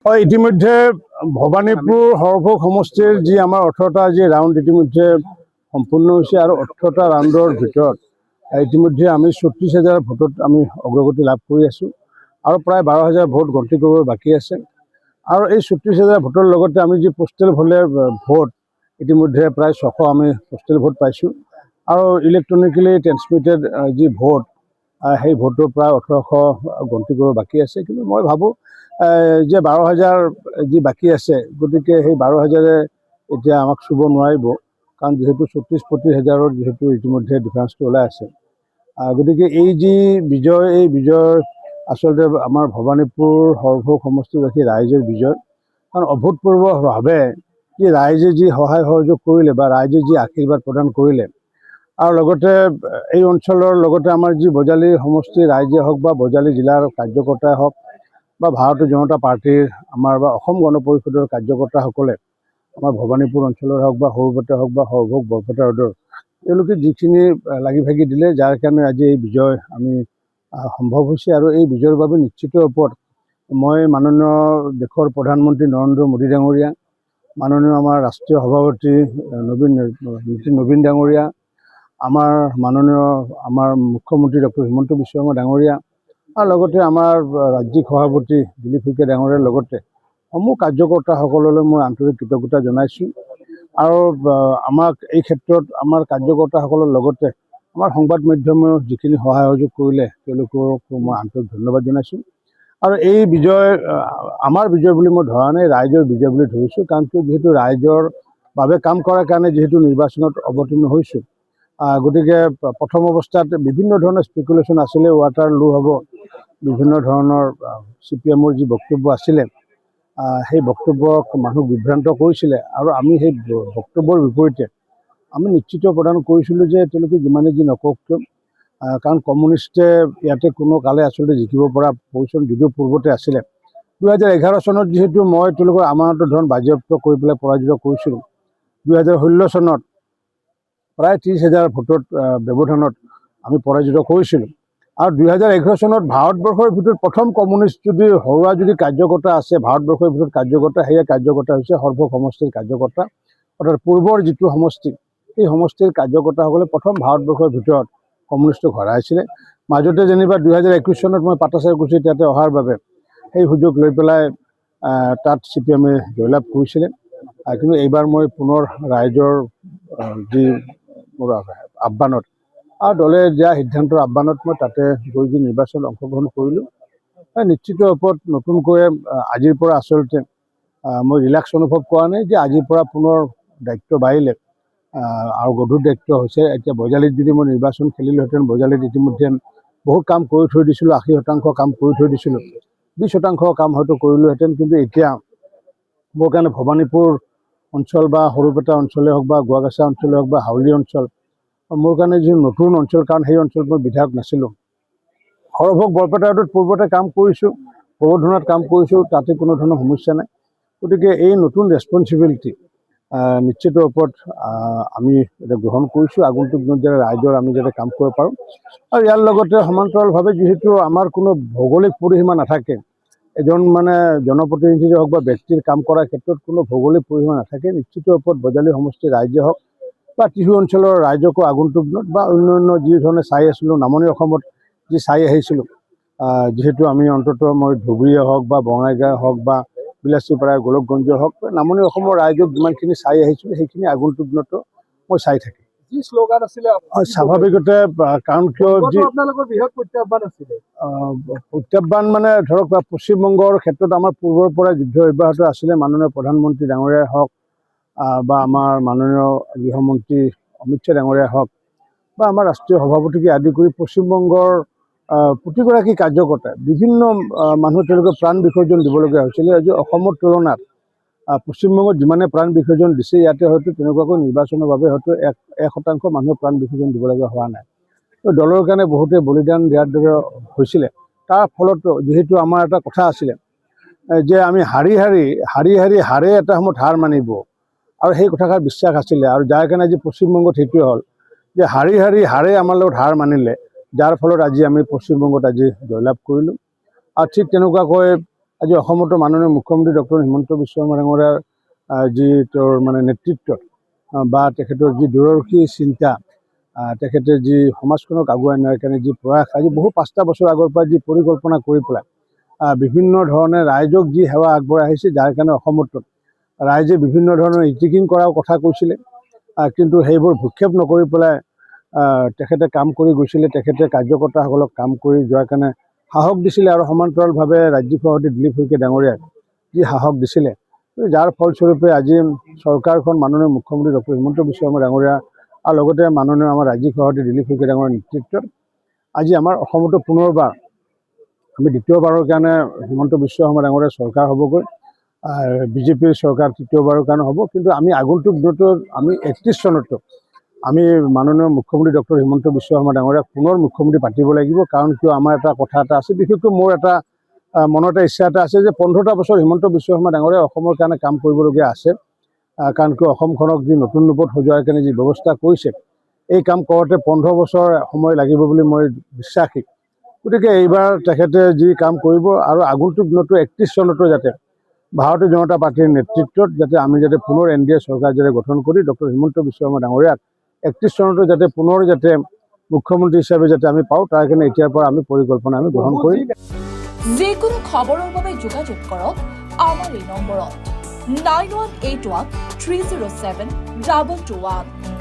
ইতিমধ্যে ভবানীপুৰ সৰভোগ সমষ্টিৰ যি আমাৰ 18টা যি ৰাউণ্ড ইতিমধ্যে সম্পূৰ্ণ হৈছে আৰু 18টা ৰাউণ্ডৰ ভিতৰত ইতিমধ্যে আমি 36,000 ভোটত আমি অগ্ৰগতি লাভ কৰি আছোঁ আৰু প্ৰায় 12,000 ভোট গণতি কৰিব বাকী আছে। আৰু এই 36,000 ভোটৰ লগতে আমি যি পোষ্টেল ভোট ইতিমধ্যে প্ৰায় 600 আমি পোষ্টেল ভোট পাইছোঁ আৰু ইলেক্ট্ৰনিকেলি ট্ৰেন্সমিটেড যি ভোট সেই ভোটৰ প্ৰায় 1800 গণতি কৰিব বাকী আছে। কিন্তু মই ভাবোঁ যে 12,000 যি বাকী আছে, গতিকে সেই 12,000-এ এতিয়া আমাক চুব নোৱাৰিব, কাৰণ যেহেতু 34,000-35,000 যেহেতু ইতিমধ্যে ডিফাৰেন্সটো ওলাই আছে। গতিকে এই যি বিজয়, এই বিজয় আচলতে আমাৰ ভবানীপুৰ সৰভোগ সমষ্টিবাসী ৰাইজৰ বিজয়, কাৰণ অভূতপূৰ্বভাৱে কি ৰাইজে যি সহায় সহযোগ কৰিলে বা ৰাইজে যি আশীৰ্বাদ প্ৰদান কৰিলে, আৰু লগতে এই অঞ্চলৰ লগতে আমাৰ যি বজালী সমষ্টিৰ ৰাইজে হওক বা বজালী জিলাৰ কাৰ্যকৰ্তাই হওক বা ভাৰতীয় জনতা পাৰ্টিৰ আমাৰ বা অসম গণ পৰিষদৰ কাৰ্যকৰ্তাসকলে আমাৰ ভবানীপুৰ অঞ্চলৰ হওক বা সৰুপেটা হওক বা সৰভোগ বৰপেটা ৰোডৰ তেওঁলোকে যিখিনি লাগি ভাগি দিলে, যাৰ কাৰণে আজি এই বিজয় আমি সম্ভৱ হৈছে। আৰু এই বিজয়ৰ বাবে নিশ্চিত ওপৰত মই মাননীয় দেশৰ প্ৰধানমন্ত্ৰী নৰেন্দ্ৰ মোদী ডাঙৰীয়া, মাননীয় আমাৰ ৰাষ্ট্ৰীয় সভাপতি নবীন ডাঙৰীয়া, আমাৰ মাননীয় মুখ্যমন্ত্ৰী ডক্টৰ হিমন্ত বিশ্ব শৰ্মা ডাঙৰীয়া আৰু লগতে আমাৰ ৰাজ্যিক সভাপতি দিলীপ শইকীয়া ডাঙৰীয়াৰ লগতে সমূহ কাৰ্যকৰ্তাসকললৈ মই আন্তৰিক কৃতজ্ঞতা জনাইছোঁ। আৰু আমাক এই ক্ষেত্ৰত আমাৰ কাৰ্যকৰ্তাসকলৰ লগতে আমাৰ সংবাদ মাধ্যমেও যিখিনি সহায় সহযোগ কৰিলে তেওঁলোককো মই আন্তৰিক ধন্যবাদ জনাইছোঁ। আৰু এই বিজয় আমাৰ বিজয় বুলি মই ধৰা নাই, ৰাইজৰ বিজয় বুলি ধৰিছোঁ, কাৰণ যিহেতু ৰাইজৰ বাবে কাম কৰাৰ কাৰণে যিহেতু নিৰ্বাচনত অৱতীৰ্ণ হৈছোঁ, গতিকে প্ৰথম অৱস্থাত বিভিন্ন ধৰণৰ স্পেকুলেশ্যন আছিলে, ৱাটাৰ লো হ'ব, বিভিন্ন ধৰণৰ CPM-ৰ যি বক্তব্য আছিলে সেই বক্তব্যক মানুহ বিভ্ৰান্ত কৰিছিলে। আৰু আমি সেই বক্তব্যৰ বিপৰীতে আমি নিশ্চিত প্ৰদান কৰিছিলোঁ যে তেওঁলোকে যিমানে যি নকওক কিয়, কাৰণ কমিউনিষ্টে ইয়াতে কোনো কালে আচলতে জিকিব পৰা পজিশ্যন যদিও পূৰ্বতে আছিলে। 2011 চনত যিহেতু মই তেওঁলোকৰ আমানতৰ ধন বাজেয়াপ্ত কৰি পেলাই পৰাজিত কৰিছিলোঁ, 2016 চনত প্ৰায় 30,000 ভোটত ব্যৱধানত আমি পৰাজিত কৰিছিলোঁ। আৰু 2011 চনত ভাৰতবৰ্ষৰ ভিতৰত প্ৰথম কমিউনিষ্ট যদি হৰুৱা যদি কাৰ্যকৰ্তা আছে ভাৰতবৰ্ষৰ ভিতৰত কাৰ্যকৰ্তা, সেয়া কাৰ্যকৰ্তা হৈছে সৰভোগ সমষ্টিৰ কাৰ্যকৰ্তা। অৰ্থাৎ পূৰ্বৰ যিটো সমষ্টি, সেই সমষ্টিৰ কাৰ্যকৰ্তাসকলে প্ৰথম ভাৰতবৰ্ষৰ ভিতৰত কমিউনিষ্টক হৰাইছিলে। মাজতে যেনিবা 2021 চনত মই পাটাচাৰকুছি তাতে অহাৰ বাবে সেই সুযোগ লৈ পেলাই তাত CPM-এ জয়লাভ কৰিছিলে। কিন্তু এইবাৰ মই পুনৰ ৰাইজৰ যি মোৰ আহ্বানত আৰু দলে দিয়া সিদ্ধান্তৰ আহ্বানত মই তাতে গৈ যি নিৰ্বাচনত অংশগ্ৰহণ কৰিলোঁ, নিশ্চিত ওপৰত নতুনকৈ আজিৰ পৰা আচলতে মই ৰিলেক্স অনুভৱ কৰা নাই যে আজিৰ পৰা পুনৰ দায়িত্ব বাঢ়িলে আৰু গধুৰ দায়িত্ব হৈছে। এতিয়া বজালীত যদি মই নিৰ্বাচন খেলিলোহেঁতেন, বজালীত ইতিমধ্যে বহুত কাম কৰি থৈ দিছিলোঁ, 80% কাম কৰি থৈ দিছিলোঁ, 20% কাম হয়তো কৰিলোহেঁতেন। কিন্তু এতিয়া মোৰ কাৰণে ভবানীপুৰ অঞ্চল বা সৰুপেটা অঞ্চলেই হওক বা গোৱাগাছা অঞ্চলেই হওক বা হাউলি অঞ্চল মোৰ কাৰণে যি নতুন অঞ্চল, কাৰণ সেই অঞ্চলত মই বিধায়ক নাছিলোঁ। সৰভোগ বৰপেটা ৰোডত পূৰ্বতে কাম কৰিছোঁ, প্ৰবৰ্ধনাত কাম কৰিছোঁ, তাতে কোনো ধৰণৰ সমস্যা নাই। গতিকে এই নতুন ৰেছপনচিবিলিটি নিশ্চিত ওপৰত আমি এতিয়া গ্ৰহণ কৰিছোঁ, আগন্তুক দিনত যাতে ৰাইজৰ আমি যাতে কাম কৰিব পাৰোঁ। আৰু ইয়াৰ লগতে সমান্তৰালভাৱে যিহেতু আমাৰ কোনো ভৌগোলিক পৰিসীমা নাথাকে, এজন জনপ্ৰতিনিধিয়ে হওক বা ব্যক্তিৰ কাম কৰাৰ ক্ষেত্ৰত কোনো ভৌগোলিক পৰিসীমা নাথাকে, নিশ্চিত ওপৰত বজালী সমষ্টিৰ ৰাইজে হওক বা টিহু অঞ্চলৰ ৰাইজকো আগন্তুক দিনত বা অন্য যি ধৰণে চাই আছিলোঁ, নামনি অসমত যি চাই আহিছিলোঁ, যিহেতু আমি অন্ততঃ মই ধুবুৰীয়ে হওক বা বঙাইগাঁও হওক বা বিলাচীপাৰা গোলকগঞ্জে হওক, নামনি অসমৰ ৰাইজক যিমানখিনি চাই আহিছিলোঁ সেইখিনি আগন্তুক দিনতো মই চাই থাকিম। শ্লোগান আছিলে স্বাভাৱিকতে, কাৰণ কিয় প্ৰত্যাহ্বান ধৰক পশ্চিমবংগৰ ক্ষেত্ৰত আমাৰ পূৰ্বৰ পৰা যুদ্ধ অব্যাহত আছিলে। মাননীয় প্ৰধানমন্ত্ৰী ডাঙৰীয়াই হওক বা আমাৰ মাননীয় গৃহমন্ত্ৰী অমিত শ্বাহ ডাঙৰীয়াই হওক বা আমাৰ ৰাষ্ট্ৰীয় সভাপতিকে আদি কৰি পশ্চিমবংগৰ প্ৰতিগৰাকী কাৰ্যকৰ্তাই বিভিন্ন মানুহ তেওঁলোকে প্ৰাণ বিসৰ্জন দিবলগীয়া হৈছিলে। আজি অসমৰ তুলনাত পশ্চিমবংগত যিমানে প্ৰাণ বিসৰ্জন দিছে, ইয়াতে হয়তো তেনেকুৱাকৈ নিৰ্বাচনৰ বাবে হয়তো 1% মানুহে প্ৰাণ বিসৰ্জন দিবলগীয়া হোৱা নাই। দলৰ কাৰণে বহুতে বলিদান দিয়াৰ দৰে হৈছিলে। তাৰ ফলত যিহেতু আমাৰ এটা কথা আছিলে যে আমি হাৰে এটা সময়ত হাৰ মানিব, আৰু সেই কথাষাৰ বিশ্বাস আছিলে। আৰু যাৰ কাৰণে আজি পশ্চিমবংগত সেইটোৱে হ'ল যে হাৰে আমাৰ লগত হাৰ মানিলে, যাৰ ফলত আজি আমি পশ্চিমবংগত আজি জয়লাভ কৰিলোঁ। আৰু ঠিক তেনেকুৱাকৈ আজি অসমতো মাননীয় মুখ্যমন্ত্ৰী ডক্টৰ হিমন্ত বিশ্ব শৰ্মা ডাঙৰীয়াৰ যি তেওঁৰ মানে নেতৃত্বত বা তেখেতৰ যি দূৰদৰ্শী চিন্তা, তেখেতে যি সমাজখনক আগুৱাই নিয়াৰ কাৰণে যি প্ৰয়াস, আজি বহু 5টা বছৰ আগৰ পৰা যি পৰিকল্পনা কৰি পেলাই বিভিন্ন ধৰণে ৰাইজক যি সেৱা আগবঢ়াই আহিছে, যাৰ কাৰণে অসমত ৰাইজে বিভিন্ন ধৰণৰ ইটিকিং কৰাৰ কথা কৈছিলে, কিন্তু সেইবোৰ ভূক্ষেপ নকৰি পেলাই তেখেতে কাম কৰি গৈছিলে। তেখেতে কাৰ্যকৰ্তাসকলক কাম কৰি যোৱাৰ কাৰণে সাহস দিছিলে আৰু সমান্তৰালভাৱে ৰাজ্যিক সভাপতি দিলীপ শইকীয়া ডাঙৰীয়াক যি সাহস দিছিলে, যাৰ ফলস্বৰূপে আজি চৰকাৰখন মাননীয় মুখ্যমন্ত্ৰী ডক্টৰ হিমন্ত বিশ্ব শৰ্মা ডাঙৰীয়া আৰু লগতে মাননীয় আমাৰ ৰাজ্যিক সভাপতি দিলীপ শইকীয়া ডাঙৰীয়াৰ নেতৃত্বত আজি আমাৰ অসমতো পুনৰবাৰ আমি দ্বিতীয়বাৰৰ কাৰণে হিমন্ত বিশ্ব শৰ্মা ডাঙৰীয়াৰ চৰকাৰ হ'বগৈ। বিজেপিৰ চৰকাৰ তৃতীয়বাৰৰ কাৰণে হ'ব। কিন্তু আমি আগন্তুক দিনতো আমি 31 চনতো আমি মাননীয় মুখ্যমন্ত্ৰী ডক্টৰ হিমন্ত বিশ্ব শৰ্মা ডাঙৰীয়াক পুনৰ মুখ্যমন্ত্ৰী পাতিব লাগিব। কাৰণ কিয় আমাৰ এটা কথা এটা আছে, বিশেষকৈ মোৰ এটা মনত ইচ্ছা এটা আছে যে 15টা বছৰ হিমন্ত বিশ্ব শৰ্মা ডাঙৰীয়াই অসমৰ কাৰণে কাম কৰিবলগীয়া আছে। কাৰণ কিয় অসমখনক যি নতুন ৰূপত সজোৱাৰ কাৰণে যি ব্যৱস্থা কৰিছে, এই কাম কৰোঁতে 15 বছৰ সময় লাগিব বুলি মই বিশ্বাসী। গতিকে এইবাৰ তেখেতে যি কাম কৰিব আৰু আগন্তুক দিনতো 31 চনতো যাতে ভাৰতীয় জনতা পাৰ্টিৰ নেতৃত্বত যাতে আমি যাতে পুনৰ NDA চৰকাৰ যাতে গঠন কৰি ডক্টৰ হিমন্ত বিশ্ব শৰ্মা ডাঙৰীয়াক 31 চনতো যাতে পুনৰ যাতে মুখ্যমন্ত্ৰী হিচাপে যাতে আমি পাওঁ, তাৰ কাৰণে এতিয়াৰ পৰা আমি পৰিকল্পনা আমি গ্ৰহণ কৰিম। যিকোনো খবৰৰ বাবে যোগাযোগ কৰক আমাৰ এই নম্বৰত 9181 307 2221।